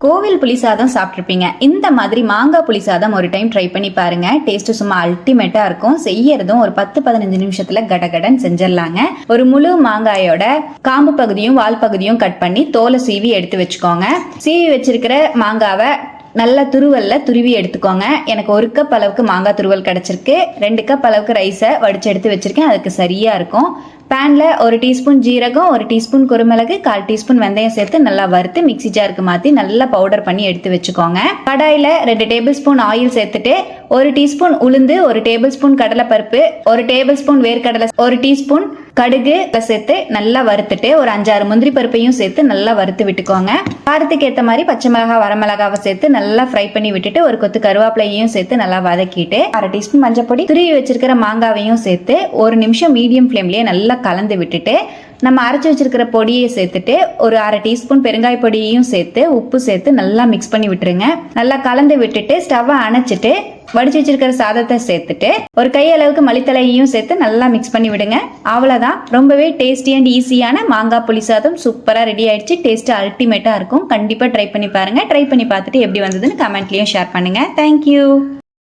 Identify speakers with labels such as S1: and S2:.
S1: கோவில் புளிசாதம் சாப்பிட்ருப்பீங்க. இந்த மாதிரி மாங்காய் புளிசாதம் ஒரு டைம் ட்ரை பண்ணி பாருங்க. டேஸ்ட் சும்மா அல்டிமேட்டா இருக்கும். செய்யறதும் ஒரு 10-15 நிமிஷத்துல கடகடன் செஞ்சிடலாங்க. ஒரு முழு மாங்காயோட காம்பு பகுதியும் வால் பகுதியும் கட் பண்ணி தோலை சீவி எடுத்து வச்சுக்கோங்க. சீவி வச்சிருக்கிற மாங்காவை நல்ல துருவல்ல துருவி எடுத்துக்கோங்க. எனக்கு 1 கப் அளவுக்கு மாங்காய் துருவல் கிடைச்சிருக்கு. 2 கப் அளவுக்கு ரைஸை வடிச்சு எடுத்து வச்சிருக்கேன். அதுக்கு சரியா இருக்கும். பேன்ல 1 டீஸ்பூன் ஜீரகம், 1 டீஸ்பூன் குருமிளகு, 1/4 டீஸ்பூன் வெந்தயம் சேர்த்து நல்லா வறுத்து மிக்ஸி ஜாருக்கு மாத்தி நல்லா பவுடர் பண்ணி எடுத்து வச்சுக்கோங்க. கடாயில 2 டேபிள் ஸ்பூன் ஆயில் சேர்த்துட்டு 1 டீஸ்பூன் உளுந்து, 1 டேபிள் ஸ்பூன் கடலைப்பருப்பு, 1 டேபிள் ஸ்பூன் வேர்க்கடலை, 1 டீஸ்பூன் கடுகு சேர்த்து நல்லா வறுத்துட்டு ஒரு 5-6 முந்திரி பருப்பையும் சேர்த்து நல்லா வறுத்து விட்டுக்கோங்க. காரத்துக்கு ஏற்ற மாதிரி பச்சை மிளகாய், வரமிளகாவை சேர்த்து நல்லா ஃப்ரை பண்ணி விட்டுட்டு ஒரு கொத்து கருவேப்பிலையும் சேர்த்து நல்லா வதக்கிட்டு 1/2 டீஸ்பூன் மஞ்சள் பொடி, துருவி வச்சிருக்கிற மாங்காவையும் சேர்த்து 1 நிமிஷம் மீடியம் ஃப்ளேம்லயே நல்லா கலந்து விட்டுட்டு நம்ம அரைச்சி வச்சிருக்கிற பொடியை சேர்த்துட்டு ஒரு 1/2 டீஸ்பூன் பெருங்காய பொடியையும் சேர்த்து உப்பு சேர்த்து நல்லா மிக்ஸ் பண்ணி விட்டுருங்க. நல்லா கலந்து விட்டுட்டு ஸ்டவ்வை அணைச்சிட்டு வடிச்சு வச்சிருக்கிற சாதத்தை சேர்த்துட்டு ஒரு கை அளவுக்கு மல்லித்தலையையும் சேர்த்து நல்லா மிக்ஸ் பண்ணி விடுங்க. அவ்வளவுதான். ரொம்பவே டேஸ்டி அண்ட் ஈஸியான மாங்காய் புளிசாதம் சூப்பரா ரெடி ஆயிடுச்சு. டேஸ்ட் அல்டிமேட்டா இருக்கும். கண்டிப்பா ட்ரை பண்ணி பாருங்க. ட்ரை பண்ணி பார்த்துட்டு எப்படி வந்ததுன்னு கமெண்ட்லயும் ஷேர் பண்ணுங்க. தேங்க்யூ.